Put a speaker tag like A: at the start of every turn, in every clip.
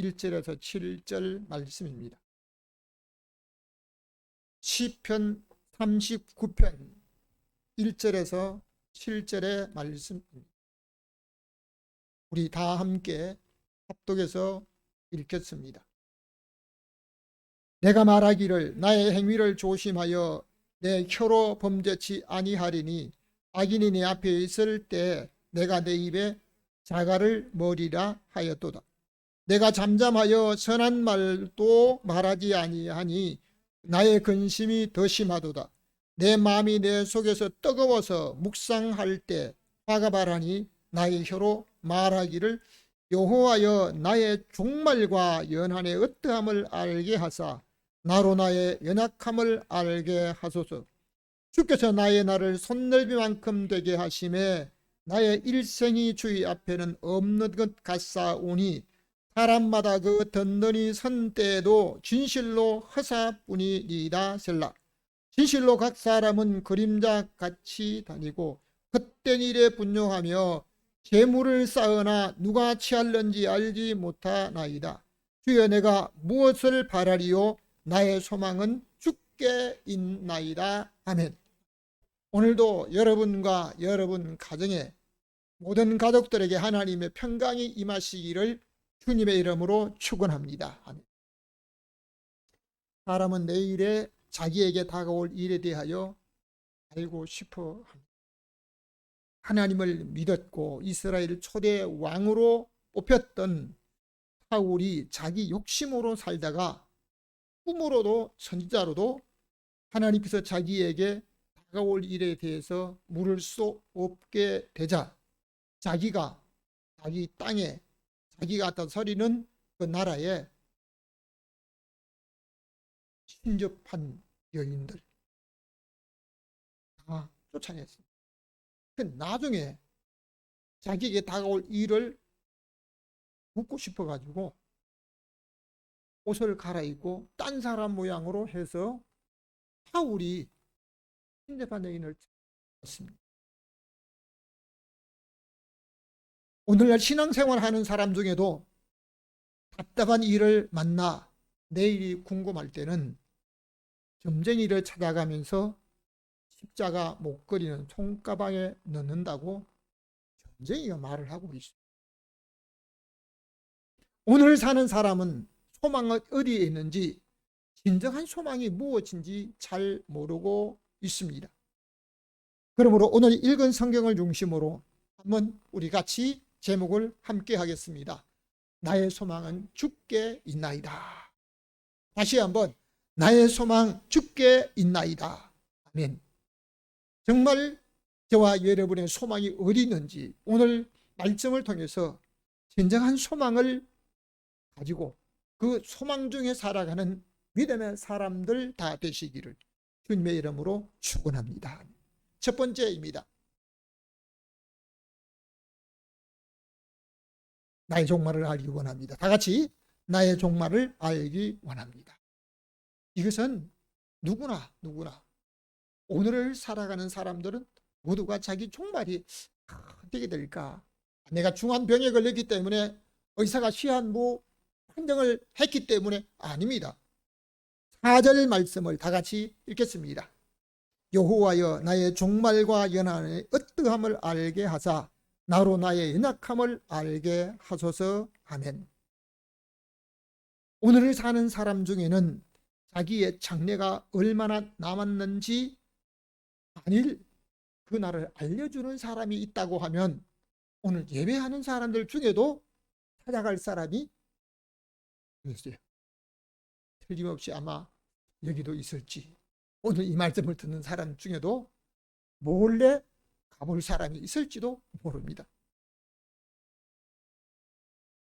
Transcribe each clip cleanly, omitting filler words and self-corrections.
A: 1절에서 7절 말씀입니다. 시편 39편 1절에서 7절의 말씀입니다. 우리 다 함께 합독해서 읽겠습니다. 내가 말하기를 나의 행위를 조심하여 내 혀로 범죄치 아니하리니 악인이 내 앞에 있을 때 내가 내 입에 자갈을 머리라 하였도다. 내가 잠잠하여 선한 말도 말하지 아니하니 나의 근심이 더 심하도다. 내 마음이 내 속에서 뜨거워서 묵상할 때 화가 바라니 나의 혀로 말하기를 여호와여 나의 종말과 연한의 어떠함을 알게 하사 나로 나의 연약함을 알게 하소서. 주께서 나의 날을 손넓이만큼 되게 하심에 나의 일생이 주의 앞에는 없는 것 같사오니 사람마다 그 든든히 선 때에도 진실로 허사뿐이니이다. 셀라. 진실로 각 사람은 그림자 같이 다니고 헛된 일에 분노하며 재물을 쌓으나 누가 취할는지 알지 못하나이다. 주여 내가 무엇을 바라리요 나의 소망은 주께 있나이다. 아멘. 오늘도 여러분과 여러분 가정에 모든 가족들에게 하나님의 평강이 임하시기를 주님의 이름으로 축원합니다. 아멘. 사람은 내일에 자기에게 다가올 일에 대하여 알고 싶어 합니다. 하나님을 믿었고 이스라엘 초대 왕으로 뽑혔던 사울이 자기 욕심으로 살다가 꿈으로도 선지자로도 하나님께서 자기에게 다가올 일에 대해서 물을 수 없게 되자 자기가 자기 땅에 자기가 갖다 서리는 그 나라에 신접한 여인들 다 쫓아냈습니다. 나중에 자기에게 다가올 일을 묻고 싶어가지고 옷을 갈아입고 딴 사람 모양으로 해서 사울이 신접한 여인을 찾았습니다. 오늘날 신앙생활하는 사람 중에도 답답한 일을 만나 내일이 궁금할 때는 점쟁이를 찾아가면서 십자가 목걸이는 손가방에 넣는다고 점쟁이가 말을 하고 있습니다. 오늘 사는 사람은 소망은 어디에 있는지 진정한 소망이 무엇인지 잘 모르고 있습니다. 그러므로 오늘 읽은 성경을 중심으로 한번 우리 같이 제목을 함께 하겠습니다. 나의 소망은 주께 있나이다. 다시 한번 나의 소망 주께 있나이다. 아멘. 정말 저와 여러분의 소망이 어디 있는지 오늘 말씀을 통해서 진정한 소망을 가지고 그 소망 중에 살아가는 믿음의 사람들 다 되시기를 주님의 이름으로 축원합니다. 첫 번째입니다. 나의 종말을 알기 원합니다. 다 같이 나의 종말을 알기 원합니다. 이것은 누구나 오늘을 살아가는 사람들은 모두가 자기 종말이 어떻게 될까? 내가 중한 병에 걸렸기 때문에 의사가 시한부 판정을 했기 때문에 아닙니다. 4절 말씀을 다 같이 읽겠습니다. 여호와여 나의 종말과 연한의 어떠함을 알게 하사 나로 나의 연약함을 알게 하소서. 아멘. 오늘을 사는 사람 중에는 자기의 장래가 얼마나 남았는지 만일 그날을 알려주는 사람이 있다고 하면 오늘 예배하는 사람들 중에도 찾아갈 사람이 있어요. 틀림없이 아마 여기도 있을지 오늘 이 말씀을 듣는 사람 중에도 몰래 가볼 사람이 있을지도 모릅니다.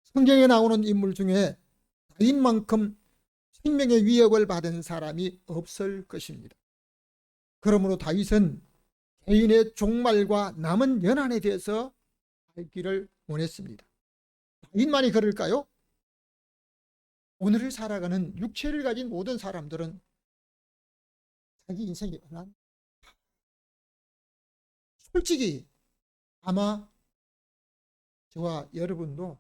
A: 성경에 나오는 인물 중에 다윗만큼 생명의 위협을 받은 사람이 없을 것입니다. 그러므로 다윗은 개인의 종말과 남은 연한에 대해서 알기를 원했습니다. 다윗만이 그럴까요? 오늘을 살아가는 육체를 가진 모든 사람들은 자기 인생이 솔직히 아마 저와 여러분도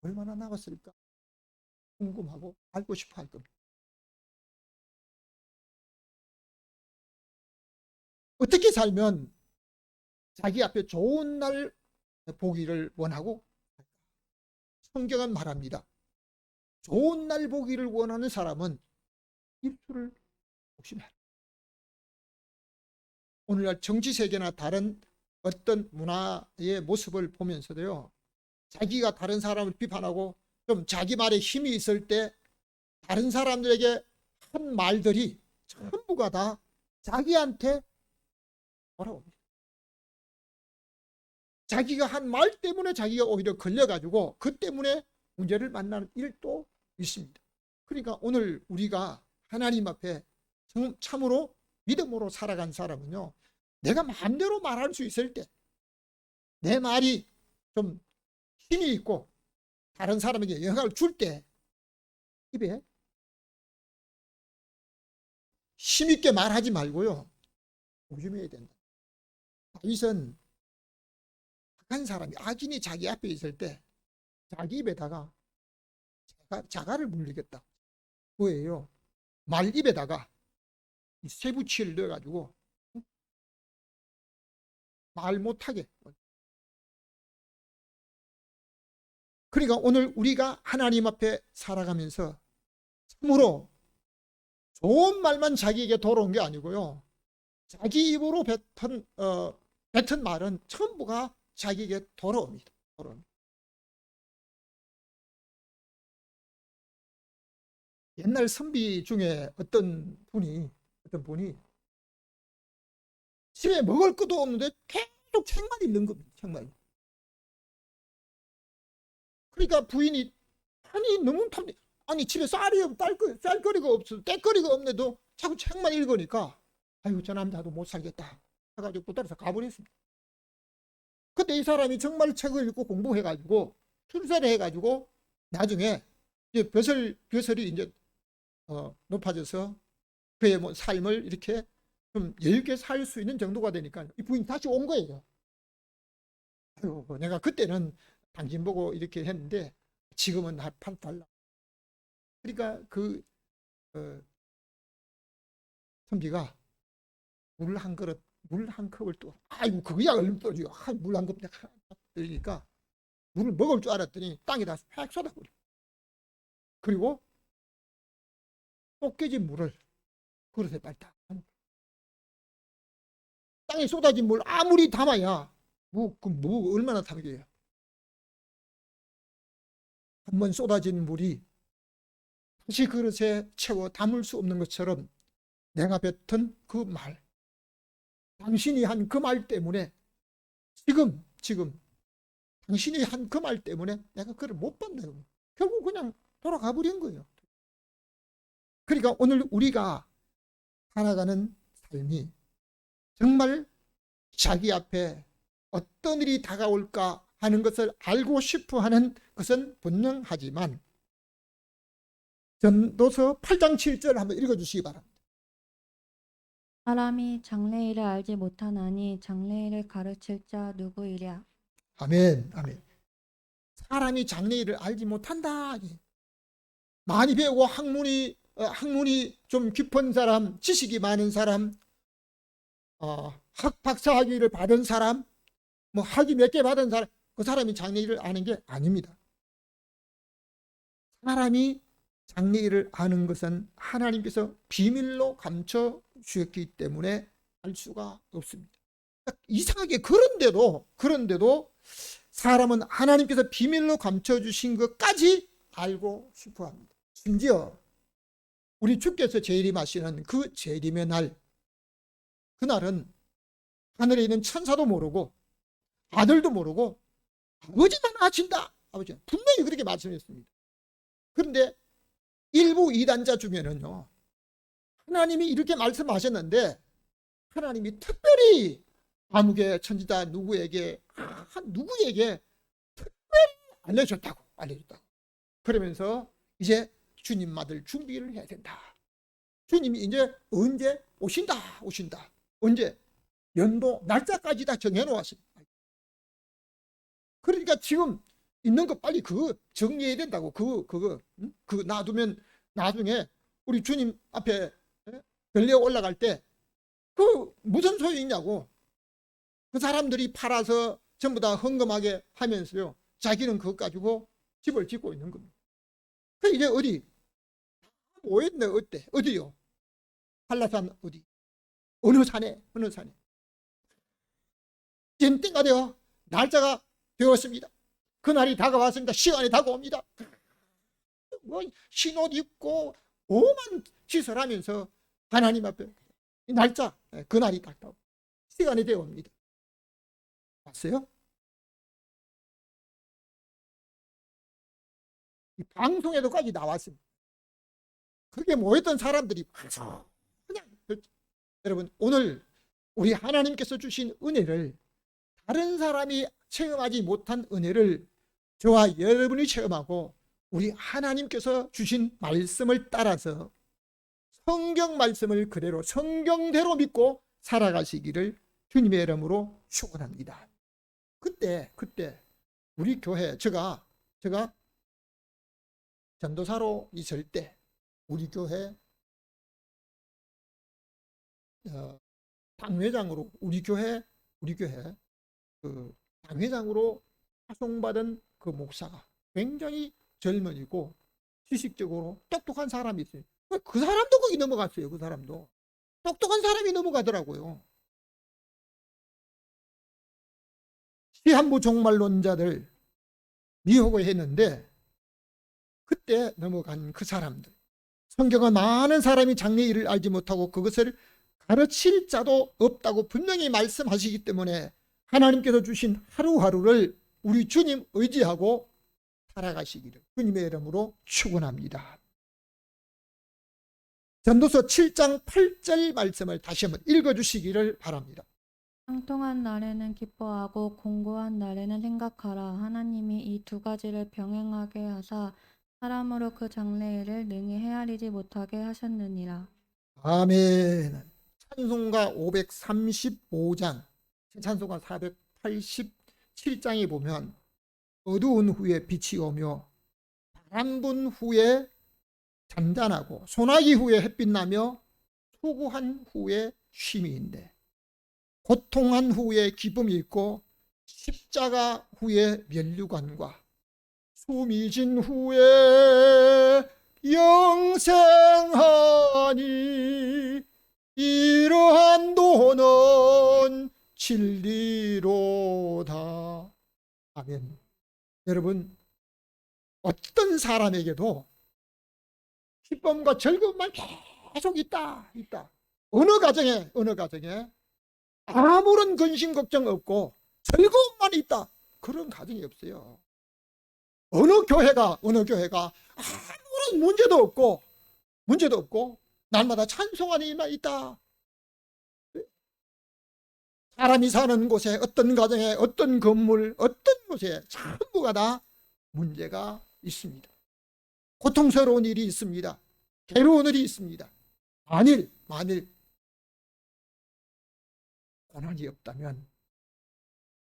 A: 얼마나 남았을까? 궁금하고 알고 싶어 할 겁니다. 어떻게 살면 자기 앞에 좋은 날 보기를 원하고, 성경은 말합니다. 좋은 날 보기를 원하는 사람은 일수를 조심해라. 오늘날 정치 세계나 다른 어떤 문화의 모습을 보면서도요, 자기가 다른 사람을 비판하고 좀 자기 말에 힘이 있을 때 다른 사람들에게 한 말들이 전부가 다 자기한테 돌아옵니다. 자기가 한 말 때문에 자기가 오히려 걸려가지고 그 때문에 문제를 만나는 일도 있습니다. 그러니까 오늘 우리가 하나님 앞에 참으로 믿음으로 살아간 사람은요, 내가 마음대로 말할 수 있을 때, 내 말이 좀 힘이 있고 다른 사람에게 영향을 줄 때 입에 힘있게 말하지 말고요, 조심해야 된다. 다윗은 악한 사람이, 악인이 자기 앞에 있을 때 자기 입에다가 자갈을 물리겠다. 뭐예요? 말 입에다가 쇠붙이를 넣어가지고 말 못하게. 그러니까 오늘 우리가 하나님 앞에 살아가면서 참으로 좋은 말만 자기에게 돌아온 게 아니고요, 자기 입으로 뱉은 말은 전부가 자기에게 돌아옵니다. 옛날 선비 중에 어떤 분이 집에 먹을 것도 없는데 계속 책만 읽는 겁니다. 책만. 그러니까 부인이, 아니 너무 아니 집에 쌀거리가 없어, 떼거리가 없는데도 자꾸 책만 읽으니까, 아이고 저 남자도 못 살겠다 해가지고 붙들어서 가버렸습니다. 근데 이 사람이 정말 책을 읽고 공부해가지고 출세를 해가지고 나중에 이제 벼슬이 이제 높아져서 그의 뭐 삶을 이렇게 좀 여유 있게 살 수 있는 정도가 되니까 이 부인이 다시 온 거예요. 아이고 내가 그때는 당신 보고 이렇게 했는데 지금은 판 달라. 그러니까 그 선비가 물 한 컵을 또, 아이고 그거야 얼른 떠줘요. 물 한 컵 내가 떠니까 물을 먹을 줄 알았더니 땅에다 팍 쏟아버려. 그리고 또 깨진 물을 그릇에 빨다. 땅에 쏟아진 물 아무리 담아야 무 얼마나 담겨요. 한번 쏟아진 물이 다시 그릇에 채워 담을 수 없는 것처럼 내가 뱉은 그 말, 당신이 한 그 말 때문에 지금 당신이 한 그 말 때문에 내가 그를 못 받는 거예요. 결국 그냥 돌아가 버린 거예요. 그러니까 오늘 우리가 살아가는 삶이 정말 자기 앞에 어떤 일이 다가올까 하는 것을 알고 싶어 하는 것은 분명하지만, 전도서 8장 7절 한번 읽어주시기 바랍니다.
B: 사람이 장래일을 알지 못하나니 장래일을 가르칠 자 누구이랴.
A: 아멘, 아멘. 사람이 장래일을 알지 못한다. 많이 배우고 학문이 좀 깊은 사람, 지식이 많은 사람, 박사 학위를 받은 사람, 뭐 학위 몇 개 받은 사람, 그 사람이 장래일을 아는 게 아닙니다. 사람이 장래일을 아는 것은 하나님께서 비밀로 감춰 주셨기 때문에 알 수가 없습니다. 이상하게 그런데도 사람은 하나님께서 비밀로 감춰 주신 것까지 알고 싶어 합니다. 심지어 우리 주께서 재림하시는 그 재림의 날, 그날은 하늘에 있는 천사도 모르고 아들도 모르고 아버지만 아신다. 아버지 분명히 그렇게 말씀했습니다. 그런데 일부 이단자 중에는요, 하나님이 이렇게 말씀하셨는데 하나님이 특별히 아무개 천지자 누구에게 특별히 알려줬다고 그러면서 이제 주님 맞을 준비를 해야 된다. 주님이 이제 언제 오신다. 언제? 연도 날짜까지 다 정해놓았습니다. 그러니까 지금 있는 거 빨리 그거 정리해야 된다고. 그거 응? 그거 놔두면 나중에 우리 주님 앞에 별려 올라갈 때 그 무슨 소용이 있냐고. 그 사람들이 팔아서 전부 다 헌금하게 하면서요, 자기는 그것 가지고 집을 짓고 있는 겁니다. 그 이제 어디 모였네. 어때? 어디요? 한라산 어디? 어느 산에? 어느 산에? 지금 때가 되어 날짜가 되었습니다. 그날이 다가왔습니다. 시간이 다가옵니다. 뭐 흰옷 입고 오만 짓을 하면서 하나님 앞에 이 날짜, 그날이 다가오고 시간이 되어옵니다. 봤어요? 이 방송에도까지 나왔습니다. 그게 모였던 사람들이 그냥 여러분, 오늘 우리 하나님께서 주신 은혜를, 다른 사람이 체험하지 못한 은혜를 저와 여러분이 체험하고 우리 하나님께서 주신 말씀을 따라서 성경 말씀을 그대로 성경대로 믿고 살아가시기를 주님의 이름으로 축원합니다. 그때 우리 교회, 제가 전도사로 있을 때 우리 교회 당회장으로, 우리 교회 그 당회장으로 파송받은 그 목사가 굉장히 젊은이고 지식적으로 똑똑한 사람이 있어요. 그 사람도 거기 넘어갔어요. 그 사람도 똑똑한 사람이 넘어가더라고요. 시한부 종말론자들 미혹을 했는데 그때 넘어간 그 사람들, 성경은 많은 사람이 장래의 일을 알지 못하고 그것을 가르칠 자도 없다고 분명히 말씀하시기 때문에 하나님께서 주신 하루하루를 우리 주님 의지하고 살아가시기를 주님의 이름으로 축원합니다. 전도서 7장 8절 말씀을 다시 한번 읽어주시기를 바랍니다.
B: 상통한 날에는 기뻐하고 공고한 날에는 생각하라. 하나님이 이 두 가지를 병행하게 하사 사람으로 그 장래일을 능히 헤아리지 못하게 하셨느니라.
A: 아멘. 찬송가 535장, 찬송가 487장에 보면 어두운 후에 빛이 오며 바람 분 후에 잔잔하고 소나기 후에 햇빛 나며 수고한 후에 쉼이 있네. 고통한 후에 기쁨이 있고 십자가 후에 면류관과 숨이 진 후에 영생하니 이러한 도는 진리로다. 아멘. 여러분, 어떤 사람에게도 기쁨과 즐거움만 계속 있다. 어느 가정에 아무런 근심 걱정 없고 즐거움만 있다. 그런 가정이 없어요. 어느 교회가 아무런 문제도 없고 날마다 찬송하는 일만 있다. 사람이 사는 곳에, 어떤 가정에, 어떤 건물, 어떤 곳에 전부가 다 문제가 있습니다. 고통스러운 일이 있습니다. 괴로운 일이 있습니다. 만일 고난이 없다면,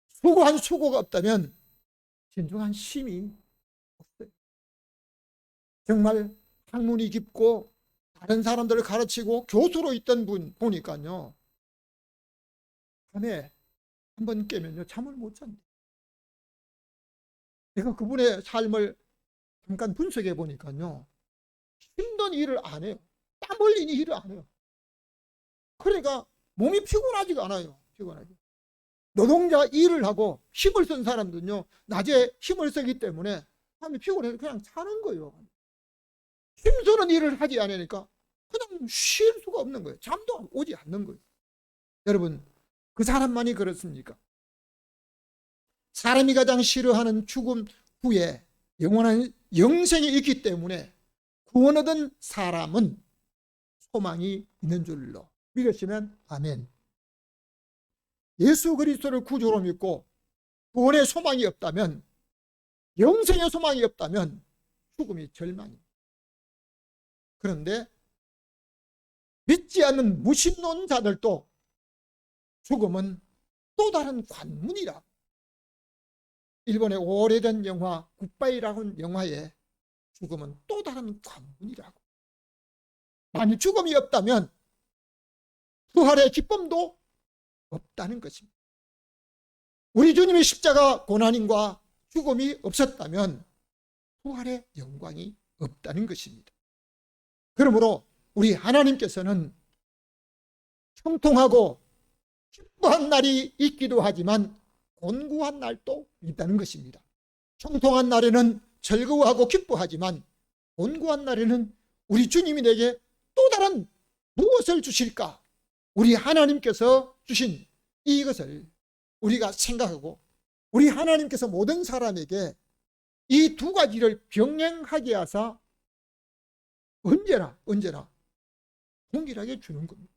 A: 수고한 수고가 없다면 진정한 쉼이 없어요. 정말 학문이 깊고 다른 사람들을 가르치고 교수로 있던 분 보니까요, 밤에 한번 깨면요 잠을 못 잔대요. 내가 그분의 삶을 잠깐 분석해 보니까요, 힘든 일을 안 해요. 땀 흘리는 일을 안 해요. 그러니까 몸이 피곤하지가 않아요. 노동자 일을 하고 힘을 쓴 사람들은요, 낮에 힘을 쓰기 때문에 밤에 피곤해서 그냥 자는 거예요. 힘쓰는 일을 하지 않으니까 그냥 쉴 수가 없는 거예요. 잠도 오지 않는 거예요. 여러분, 그 사람만이 그렇습니까? 사람이 가장 싫어하는 죽음 후에 영원한 영생이 있기 때문에 구원 얻은 사람은 소망이 있는 줄로 믿으시면 아멘. 예수 그리스도를 구주로 믿고 구원의 소망이 없다면, 영생의 소망이 없다면 죽음이 절망입니다. 그런데 믿지 않는 무신론자들도 죽음은 또 다른 관문이라, 일본의 오래된 영화 굿바이라는 영화에 죽음은 또 다른 관문이라고. 만일 죽음이 없다면 부활의 기쁨도 없다는 것입니다. 우리 주님의 십자가 고난임과 죽음이 없었다면 부활의 영광이 없다는 것입니다. 그러므로 우리 하나님께서는 형통하고 기뻐한 날이 있기도 하지만 곤고한 날도 있다는 것입니다. 형통한 날에는 즐거워하고 기뻐하지만 곤고한 날에는 우리 주님이 내게 또 다른 무엇을 주실까? 우리 하나님께서 주신 이것을 우리가 생각하고 우리 하나님께서 모든 사람에게 이 두 가지를 병행하게 하사 언제나 동일하게 주는 겁니다.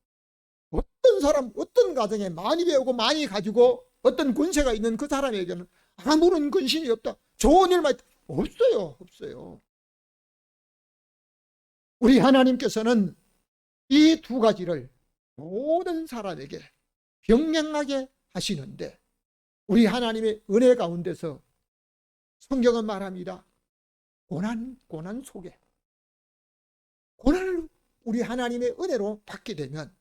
A: 어떤 사람, 어떤 가정에 많이 배우고 많이 가지고 어떤 권세가 있는 그 사람에게는 아무런 근심이 없다. 좋은 일만 없어요. 우리 하나님께서는 이 두 가지를 모든 사람에게 병행하게 하시는데 우리 하나님의 은혜 가운데서 성경은 말합니다. 고난 속에 고난을 우리 하나님의 은혜로 받게 되면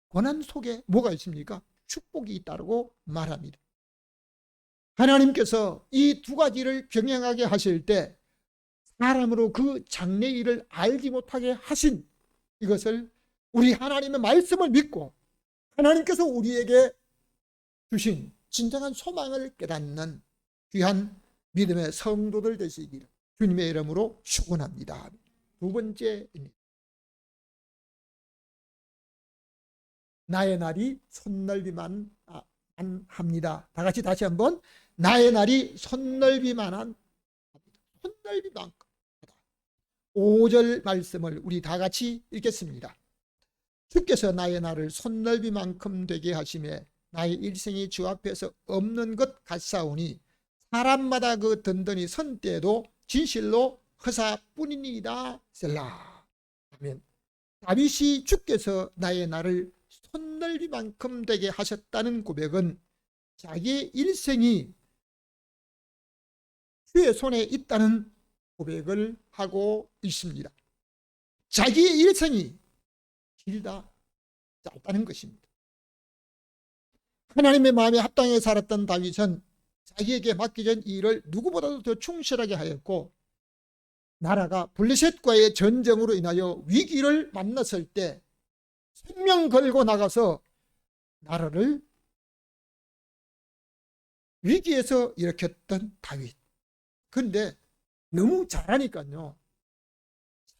A: 고난 속에 뭐가 있습니까? 축복이 있다고 말합니다. 하나님께서 이 두 가지를 병행하게 하실 때 사람으로 그 장래일을 알지 못하게 하신 이것을 우리 하나님의 말씀을 믿고 하나님께서 우리에게 주신 진정한 소망을 깨닫는 귀한 믿음의 성도들 되시기를 주님의 이름으로 축원합니다. 두 번째입니다. 나의 날이 손넓이만 합니다. 다 같이 다시 한번 나의 날이 손넓이만한 손넓이만큼 5절 말씀을 우리 다 같이 읽겠습니다. 주께서 나의 날을 손넓이만큼 되게 하심에 나의 일생이 주 앞에서 없는 것 같사오니 사람마다 그 든든히 선 때에도 진실로 허사뿐이니이다. 셀라. 아멘. 다윗이 주께서 나의 날을 손넓이만큼 되게 하셨다는 고백은 자기의 일생이 주의 손에 있다는 고백을 하고 있습니다. 자기의 일생이 길다 짧다는 것입니다. 하나님의 마음에 합당하게 살았던 다윗은 자기에게 맡겨진 일을 누구보다도 더 충실하게 하였고 나라가 블레셋과의 전쟁으로 인하여 위기를 만났을 때 생명 걸고 나가서 나라를 위기에서 일으켰던 다윗. 그런데 너무 잘하니까요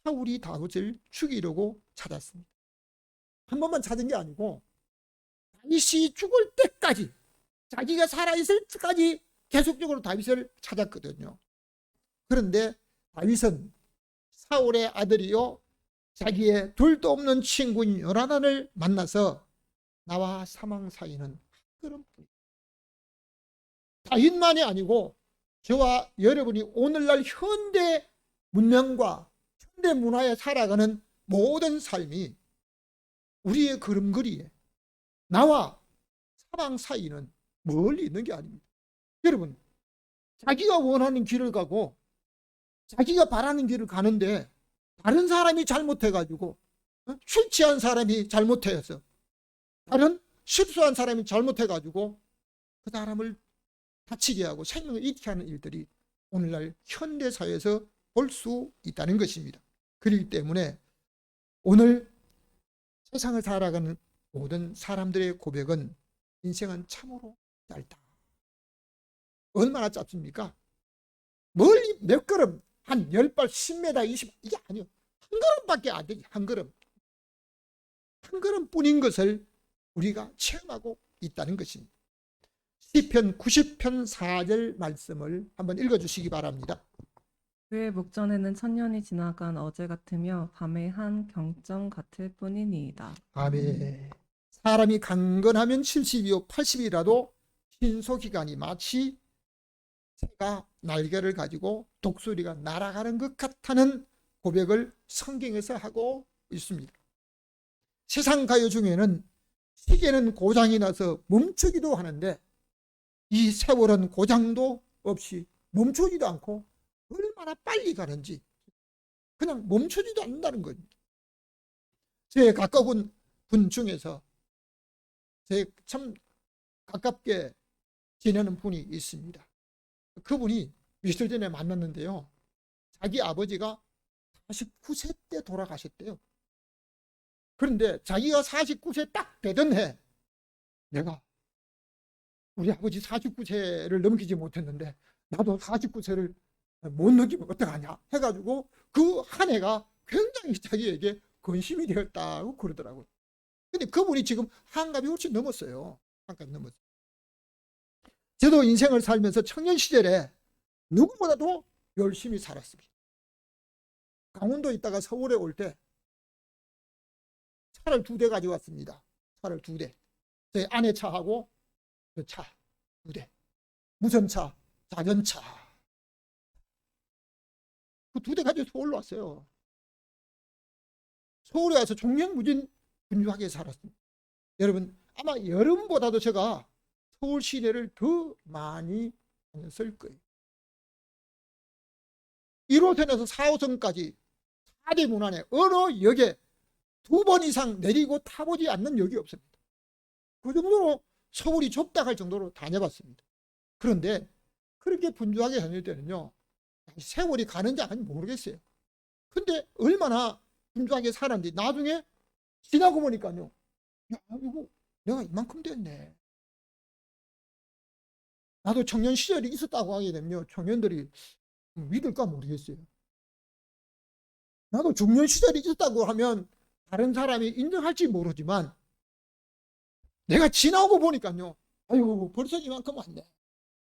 A: 사울이 다윗을 죽이려고 찾았습니다. 한 번만 찾은 게 아니고 다윗이 죽을 때까지 자기가 살아있을 때까지 계속적으로 다윗을 찾았거든요. 그런데 다윗은 사울의 아들이요 자기의 둘도 없는 친구인 요나단을 만나서 나와 사망 사이는 한 걸음뿐. 다윗만이 아니고 저와 여러분이 오늘날 현대 문명과 현대 문화에 살아가는 모든 삶이 우리의 걸음걸이에 나와 사망 사이는 멀리 있는 게 아닙니다. 여러분, 자기가 원하는 길을 가고 자기가 바라는 길을 가는데 다른 사람이 잘못해가지고 술 취한 사람이 잘못해서 다른 실수한 사람이 잘못해가지고 그 사람을 다치게 하고 생명을 잃게 하는 일들이 오늘날 현대사회에서 볼 수 있다는 것입니다. 그렇기 때문에 오늘 세상을 살아가는 모든 사람들의 고백은 인생은 참으로 짧다. 얼마나 짧습니까? 멀리 몇 걸음, 한 10발, 10m, 20 이게 아니요. 한 걸음밖에 안 되지. 한 걸음. 한 걸음뿐인 것을 우리가 체험하고 있다는 것입니다. 시편 90편 4절 말씀을 한번 읽어주시기 바랍니다.
C: 그의 목전에는 천년이 지나간 어제 같으며 밤의 한 경점 같을 뿐이니이다.
A: 아멘. 사람이 강건하면 70이요 80이라도 신소기간이 마치 새가 날개를 가지고 독수리가 날아가는 것 같다는 고백을 성경에서 하고 있습니다. 세상 가요 중에는 시계는 고장이 나서 멈추기도 하는데 이 세월은 고장도 없이 멈추지도 않고 얼마나 빨리 가는지 그냥 멈추지도 않는다는 겁니다. 제 가까운 분 중에서 제 참 가깝게 지내는 분이 있습니다. 그분이 며칠 전에 만났는데요. 자기 아버지가 49세 때 돌아가셨대요. 그런데 자기가 49세 딱 되던 해 내가 우리 아버지 49세를 넘기지 못했는데 나도 49세를 못 넘기면 어떡하냐 해가지고 그 한 해가 굉장히 자기에게 근심이 되었다고 그러더라고요. 근데 그분이 지금 한갑이 훨씬 넘었어요. 한갑이 넘었어요. 저도 인생을 살면서 청년 시절에 누구보다도 열심히 살았습니다. 강원도에 있다가 서울에 올 때 차를 2대 가지고 왔습니다. 차를 2대. 제 아내 차하고 그 차 2대. 무전차, 자전차. 그 2대 가지고 서울로 왔어요. 서울에 와서 종횡무진 분주하게 살았습니다. 여러분 아마 여름보다도 제가 서울 시내를 더 많이 다녔을 거예요. 1호선에서 4호선까지 4대 문 안에 어느 역에 2번 이상 내리고 타보지 않는 역이 없습니다. 그 정도로 서울이 좁다 할 정도로 다녀봤습니다. 그런데 그렇게 분주하게 다닐 때는요, 세월이 가는지 안 가는지 모르겠어요. 근데 얼마나 분주하게 살았는지 나중에 지나고 보니까요, 야, 이거 내가 이만큼 됐네. 나도 청년 시절이 있었다고 하게 되면 청년들이 믿을까 모르겠어요. 나도 중년 시절이 있었다고 하면 다른 사람이 인정할지 모르지만 내가 지나고 보니까요, 아이고 벌써 이만큼 왔네.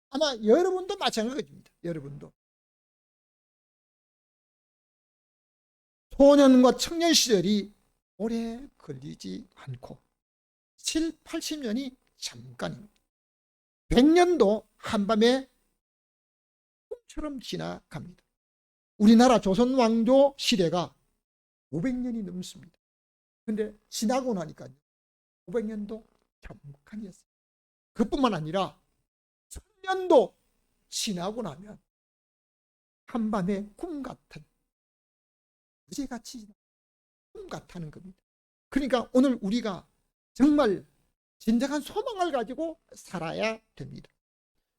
A: 아마 여러분도 마찬가지입니다. 여러분도 소년과 청년 시절이 오래 걸리지 않고 7, 80년이 잠깐입니다. 100년도 한밤에 꿈처럼 지나갑니다. 우리나라 조선 왕조 시대가 500년이 넘습니다. 근데 지나고 나니까요, 500년도 잠깐이었어요. 그뿐만 아니라 1000년도 지나고 나면 한밤의 꿈 같은, 어제같이 꿈 같다는 겁니다. 그러니까 오늘 우리가 정말 진정한 소망을 가지고 살아야 됩니다.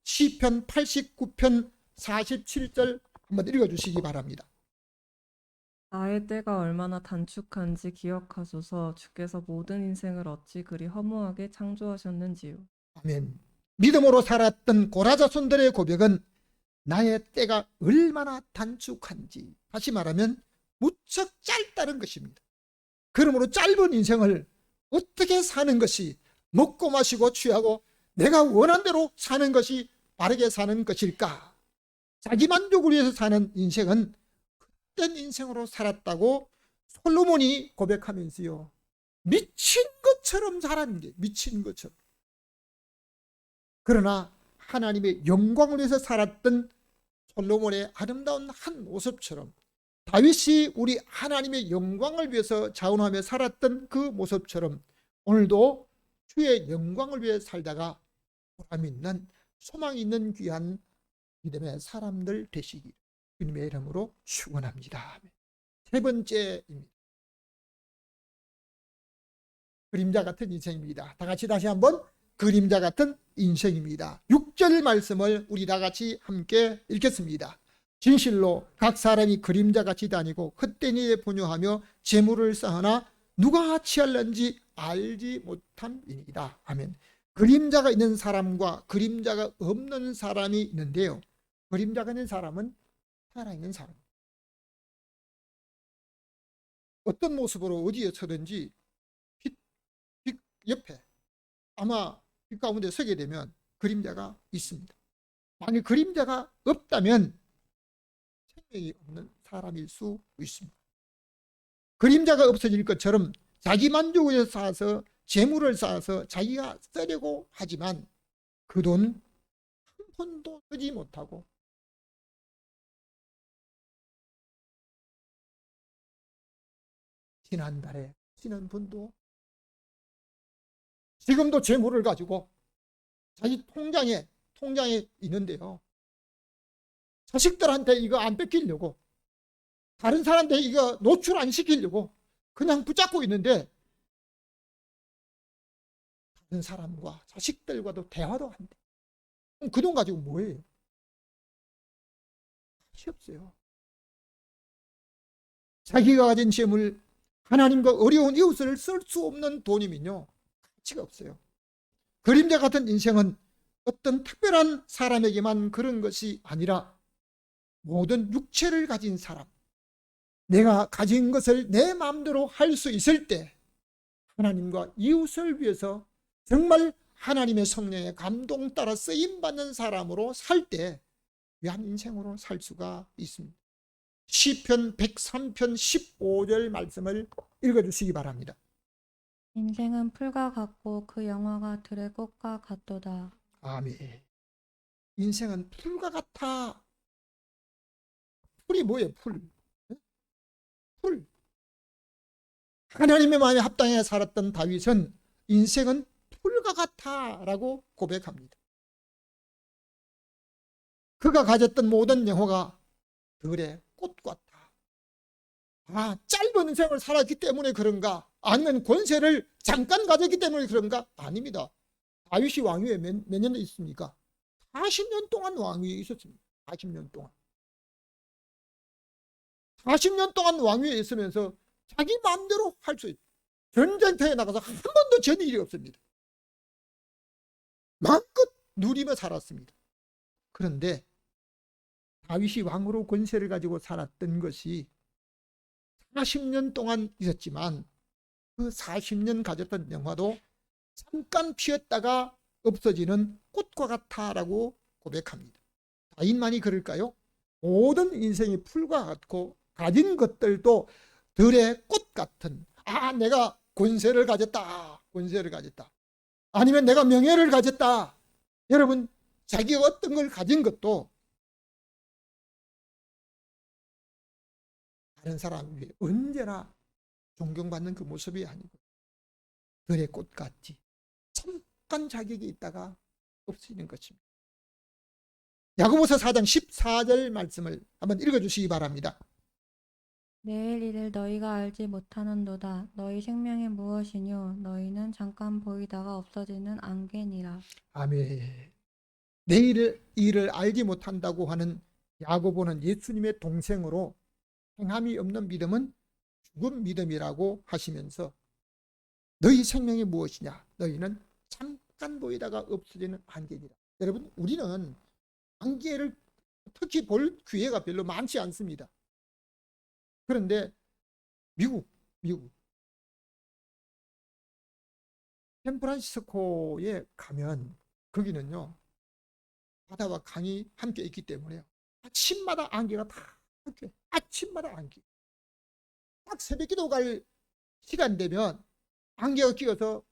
A: 시편 89편 47절 한번 읽어주시기 바랍니다.
C: 나의 때가 얼마나 단축한지 기억하소서. 주께서 모든 인생을 어찌 그리 허무하게 창조하셨는지요.
A: 아멘. 믿음으로 살았던 고라자손들의 고백은 나의 때가 얼마나 단축한지, 다시 말하면 무척 짧다는 것입니다. 그러므로 짧은 인생을 어떻게 사는 것이, 먹고 마시고 취하고 내가 원한 대로 사는 것이 바르게 사는 것일까? 자기 만족을 위해서 사는 인생은 헛된 인생으로 살았다고 솔로몬이 고백하면서요, 미친 것처럼 살았는데, 미친 것처럼. 그러나 하나님의 영광을 위해서 살았던 솔로몬의 아름다운 한 모습처럼, 다윗이 우리 하나님의 영광을 위해서 자원하며 살았던 그 모습처럼 오늘도 주의 영광을 위해 살다가 보람 있는, 소망 있는 귀한 믿음의 사람들 되시기 주님의 이름으로 축원합니다. 세 번째입니다. 그림자 같은 인생입니다. 다 같이 다시 한번 그림자 같은 인생입니다. 6절 말씀을 우리 다 같이 함께 읽겠습니다. 진실로 각 사람이 그림자같이 다니고 헛된 일에 분유하며 재물을 쌓으나 누가 취할는지 알지 못함이니이다. 아멘. 그림자가 있는 사람과 그림자가 없는 사람이 있는데요, 그림자가 있는 사람은 살아있는 사람. 어떤 모습으로 어디에 서든지 빛 옆에, 아마 빛 가운데 서게 되면 그림자가 있습니다. 만약 그림자가 없다면 생명이 없는 사람일 수 있습니다. 그림자가 없어질 것처럼 자기 만족을 위해서 쌓아서 재물을 쌓아서 자기가 쓰려고 하지만 그 돈 한 푼도 쓰지 못하고 지난달에 쓰는 분도 지금도 재물을 가지고 자기 통장에 있는데요, 자식들한테 이거 안 뺏기려고, 다른 사람한테 이거 노출 안 시키려고 그냥 붙잡고 있는데 다른 사람과 자식들과도 대화도 안 돼. 그럼 그 돈 가지고 뭐해요? 값이 없어요. 자기가 가진 재물, 하나님과 어려운 이웃을 쓸 수 없는 돈이면요, 가치가 없어요. 그림자 같은 인생은 어떤 특별한 사람에게만 그런 것이 아니라 모든 육체를 가진 사람, 내가 가진 것을 내 마음대로 할 수 있을 때 하나님과 이웃을 위해서 정말 하나님의 성령의 감동 따라 쓰임받는 사람으로 살 때 귀한 인생으로 살 수가 있습니다. 시편 103편 15절 말씀을 읽어주시기 바랍니다.
B: 인생은 풀과 같고 그 영화가 들의 꽃과 같도다.
A: 아멘. 인생은 풀과 같아. 풀이 뭐예요? 풀. 풀. 하나님의 마음에 합당해 살았던 다윗은 인생은 풀과 같아라고 고백합니다. 그가 가졌던 모든 영화가 들의 꽃 같아. 짧은 인생을 살았기 때문에 그런가? 아니면 권세를 잠깐 가졌기 때문에 그런가? 아닙니다. 다윗이 왕위에 몇 년 있습니까? 40년 동안 왕위에 있었습니다. 40년 동안. 40년 동안 왕위에 있으면서 자기 마음대로 할 수 있어요. 전쟁터에 나가서 한 번도 전 일이 없습니다. 마음껏 누리며 살았습니다. 그런데 다윗이 왕으로 권세를 가지고 살았던 것이 40년 동안 있었지만 그 40년 가졌던 영화도 잠깐 피었다가 없어지는 꽃과 같아라고 고백합니다. 다윗만이 그럴까요? 모든 인생이 풀과 같고 가진 것들도 들의 꽃 같은, 내가 권세를 가졌다, 권세를 가졌다, 아니면 내가 명예를 가졌다. 여러분, 자기가 어떤 걸 가진 것도 다른 사람 위해 언제나 존경받는 그 모습이 아니고 들의 꽃 같지, 잠깐 자격이 있다가 없어지는 것입니다. 야고보서 4장 14절 말씀을 한번 읽어주시기 바랍니다.
B: 내일 일을 너희가 알지 못하는도다. 너희 생명이 무엇이뇨? 너희는 잠깐 보이다가 없어지는 안개니라.
A: 아멘. 내일 일을 알지 못한다고 하는 야고보는 예수님의 동생으로 행함이 없는 믿음은 죽은 믿음이라고 하시면서 너희 생명이 무엇이냐? 너희는 잠깐 보이다가 없어지는 안개니라. 여러분, 우리는 안개를 특히 볼 기회가 별로 많지 않습니다. 그런데 미국 샌프란시스코에 가면 거기는요, 바다와 강이 함께 있기 때문에 아침마다 안개가 다 함께, 아침마다 안개. 딱 새벽기도 갈 시간 되면 안개가 끼어서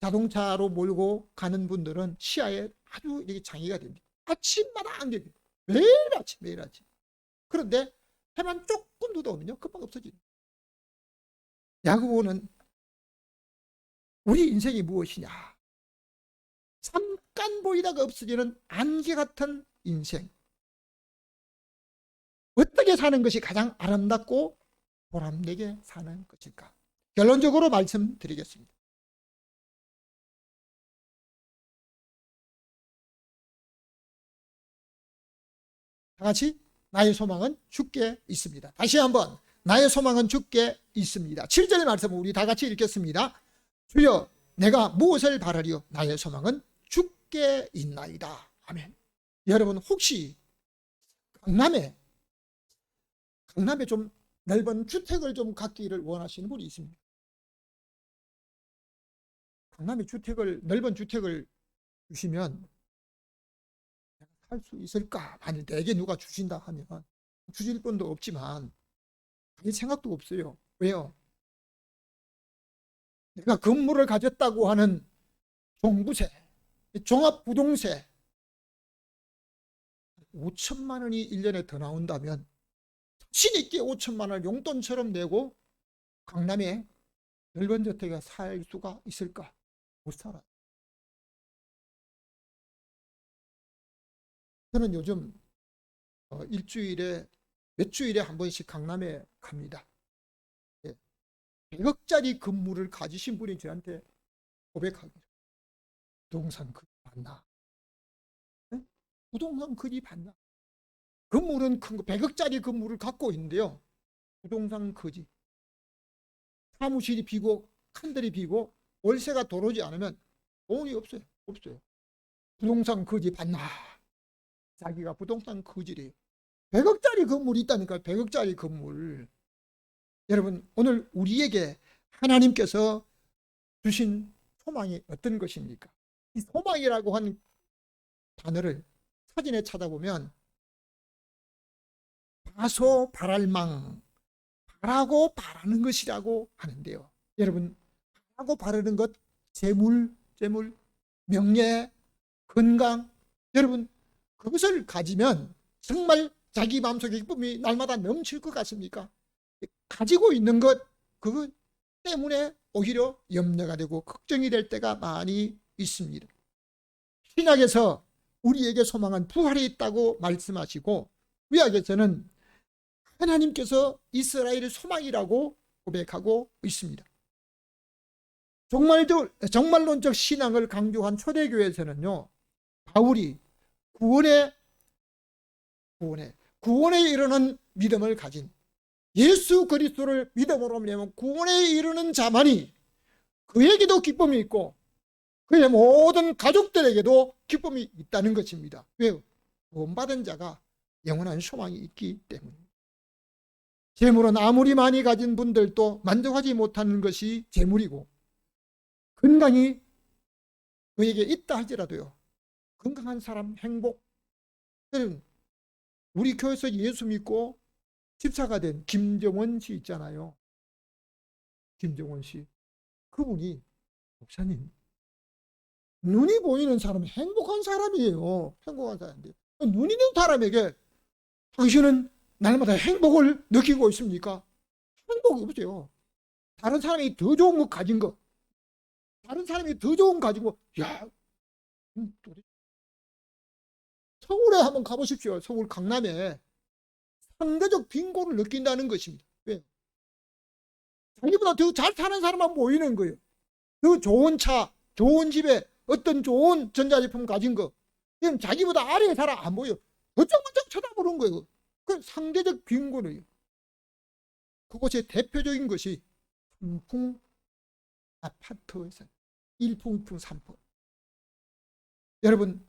A: 자동차로 몰고 가는 분들은 시야에 아주 이게 장애가 됩니다. 아침마다 안개, 매일 아침. 그런데 해만 조금 묻어오면요, 금방 없어지죠. 야고보는 우리 인생이 무엇이냐? 잠깐 보이다가 없어지는 안개 같은 인생. 어떻게 사는 것이 가장 아름답고 보람되게 사는 것일까? 결론적으로 말씀드리겠습니다. 다 같이 나의 소망은 주께 있습니다. 다시 한번 나의 소망은 주께 있습니다. 7절의 말씀을 우리 다 같이 읽겠습니다. 주여 내가 무엇을 바라리요? 나의 소망은 주께 있나이다. 아멘. 여러분, 혹시 강남에 좀 넓은 주택을 좀 갖기를 원하시는 분이 있습니다. 강남에 넓은 주택을 주시면 살 수 있을까? 만일 내게 누가 주신다 하면 주실 분도 없지만 그게 생각도 없어요. 왜요? 내가 건물을 가졌다고 하는 종부세, 종합부동세 5천만 원이 1년에 더 나온다면 자신 있게 5천만 원을 용돈처럼 내고 강남에 넓은 주택에 살 수가 있을까? 못 살아. 저는 요즘 일주일에 몇 주일에 한 번씩 강남에 갑니다. 100억짜리 건물을 가지신 분이 저한테 고백하기를, 부동산 거지 봤나? 부동산 거지 봤나? 건물은 큰 거, 100억짜리 건물을 갖고 있는데요, 부동산 거지. 사무실이 비고 칸들이 비고 월세가 들어오지 않으면 돈이 없어요. 부동산 거지 봤나? 자기가 부동산 거지래요. 100억짜리 건물이 있다니까요. 100억짜리 건물. 여러분, 오늘 우리에게 하나님께서 주신 소망이 어떤 것입니까? 이 소망이라고 한 단어를 사진에 찾아보면 바소 바랄망, 바라고 바라는 것이라고 하는데요. 여러분, 바라고 바라는 것, 재물, 명예, 건강, 여러분, 그것을 가지면 정말 자기 마음속에 기쁨이 날마다 넘칠 것 같습니까? 가지고 있는 것, 그것 때문에 오히려 염려가 되고 걱정이 될 때가 많이 있습니다. 신약에서 우리에게 소망은 부활이 있다고 말씀하시고, 구약에서는 하나님께서 이스라엘의 소망이라고 고백하고 있습니다. 정말론적 신앙을 강조한 초대교회에서는요, 바울이 구원에 이르는 믿음을 가진, 예수 그리스도를 믿음으로 믿으면 구원에 이르는 자만이 그에게도 기쁨이 있고 그의 모든 가족들에게도 기쁨이 있다는 것입니다. 왜요? 구원받은 자가 영원한 소망이 있기 때문입니다. 재물은 아무리 많이 가진 분들도 만족하지 못하는 것이 재물이고, 건강이 그에게 있다 할지라도요, 건강한 사람 행복. 우리 교회에서 예수 믿고 집사가 된 김정원 씨 있잖아요. 김정원 씨. 그분이, 목사님, 눈이 보이는 사람은 행복한 사람이에요. 행복한 사람인데, 눈이 있는 사람에게 당신은 날마다 행복을 느끼고 있습니까? 행복이 없어요. 다른 사람이 더 좋은 거 가진 거, 다른 사람이 더 좋은 거 가지고, 야, 서울에 한번 가보십시오. 서울 강남에 상대적 빈곤을 느낀다는 것입니다. 왜? 자기보다 더 잘 사는 사람만 보이는 거예요. 더 좋은 차, 좋은 집에 어떤 좋은 전자제품 가진 거, 지금 자기보다 아래에 사람 안 보여. 어쩍어쩍 쳐다보는 거예요. 그 상대적 빈곤이에요. 그것의 대표적인 것이 삼풍 아파트에서 1풍, 2풍, 3풍. 여러분,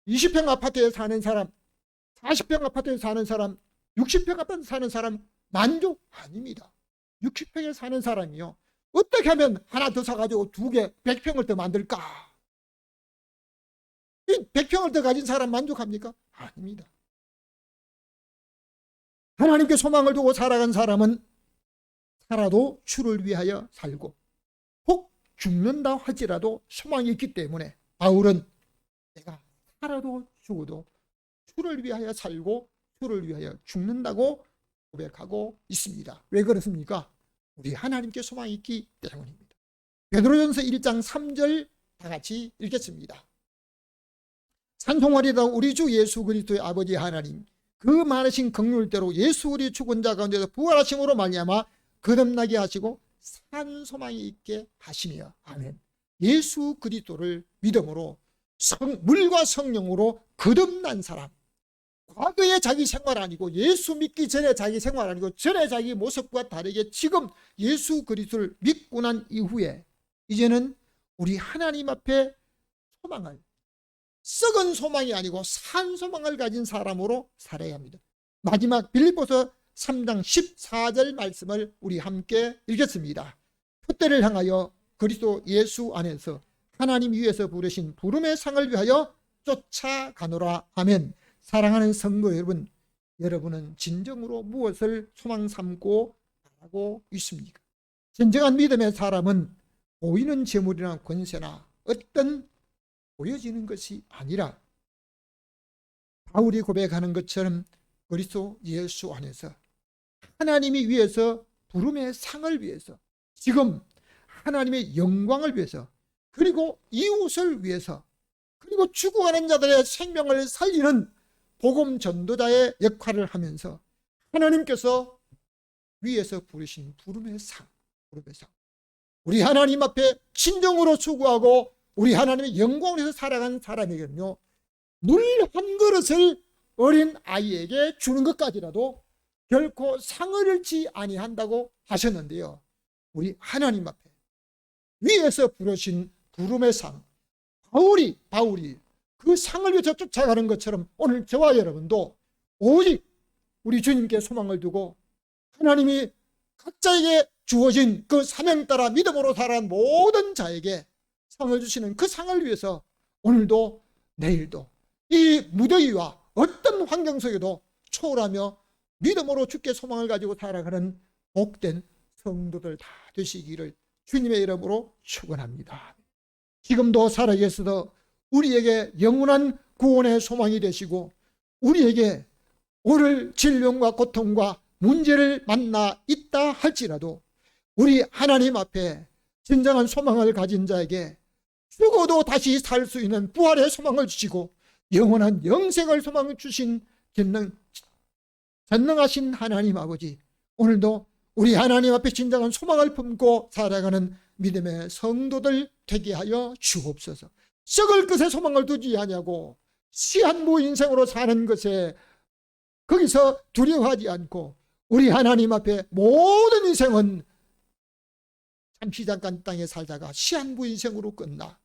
A: 20평 아파트에 사는 사람, 40평 아파트에 사는 사람, 60평 아파트에 사는 사람 만족 아닙니다. 60평에 사는 사람이요, 어떻게 하면 하나 더 사가지고 2개, 100평을 더 만들까? 100평을 더 가진 사람 만족합니까? 아닙니다. 하나님께 소망을 두고 살아간 사람은 살아도 주를 위하여 살고, 혹 죽는다 할지라도 소망이 있기 때문에 바울은 내가 살아도 죽어도 주를 위하여 살고 주를 위하여 죽는다고 고백하고 있습니다. 왜 그렇습니까? 우리 하나님께 소망이 있기 때문입니다. 베드로전서 1장 3절 다 같이 읽겠습니다. 찬송하리다 우리 주 예수 그리스도의 아버지 하나님, 그 많으신 긍휼대로 예수 우리 죽은 자 가운데서 부활하심으로 말미암아 거듭나게 하시고 산 소망이 있게 하시며, 아멘. 예수 그리스도를 믿음으로 물과 성령으로 거듭난 사람, 과거의 자기 생활 아니고, 예수 믿기 전에 자기 생활 아니고, 전에 자기 모습과 다르게 지금 예수 그리스도를 믿고 난 이후에 이제는 우리 하나님 앞에 소망을, 썩은 소망이 아니고 산 소망을 가진 사람으로 살아야 합니다. 마지막 빌립보서 3장 14절 말씀을 우리 함께 읽겠습니다. 표대를 향하여 그리스도 예수 안에서 하나님 위에서 부르신 부름의 상을 위하여 쫓아가노라. 아멘. 사랑하는 성도 여러분, 여러분은 진정으로 무엇을 소망 삼고 바라고 있습니까? 진정한 믿음의 사람은 보이는 재물이나 권세나 어떤 보여지는 것이 아니라 바울이 고백하는 것처럼 그리스도 예수 안에서 하나님이 위해서 부름의 상을 위해서, 지금 하나님의 영광을 위해서, 그리고 이웃을 위해서, 그리고 죽어가는 자들의 생명을 살리는 복음 전도자의 역할을 하면서 하나님께서 위에서 부르신 부름의 상. 우리 하나님 앞에 진정으로 수고하고 우리 하나님의 영광을 위해서 살아간 사람에게는요, 물 한 그릇을 어린 아이에게 주는 것까지라도 결코 상을 잃지 아니한다고 하셨는데요. 우리 하나님 앞에 위에서 부르신 부름의 상, 바울이 그 상을 위해서 쫓아가는 것처럼 오늘 저와 여러분도 오직 우리 주님께 소망을 두고 하나님이 각자에게 주어진 그 사명 따라 믿음으로 살아간 모든 자에게 상을 주시는 그 상을 위해서 오늘도 내일도 이 무더위와 어떤 환경 속에도 초월하며 믿음으로 주께 소망을 가지고 살아가는 복된 성도들 다 되시기를 주님의 이름으로 축원합니다. 지금도 살아계셔서 우리에게 영원한 구원의 소망이 되시고 우리에게 오늘 질병과 고통과 문제를 만나 있다 할지라도 우리 하나님 앞에 진정한 소망을 가진 자에게 죽어도 다시 살 수 있는 부활의 소망을 주시고 영원한 영생을 소망을 주신 전능하신 하나님 아버지, 오늘도 우리 하나님 앞에 진정한 소망을 품고 살아가는 믿음의 성도들 되게 하여 주옵소서. 썩을 것에 소망을 두지 아니하고 시한부 인생으로 사는 것에 거기서 두려워하지 않고 우리 하나님 앞에 모든 인생은 잠시 잠깐 땅에 살다가 시한부 인생으로 끝나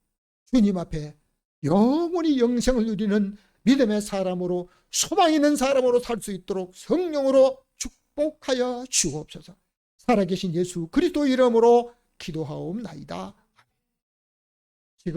A: 주님 앞에 영원히 영생을 누리는 믿음의 사람으로 소망 있는 사람으로 살 수 있도록 성령으로 축복하여 주옵소서. 살아계신 예수 그리스도 이름으로 기도하옵나이다.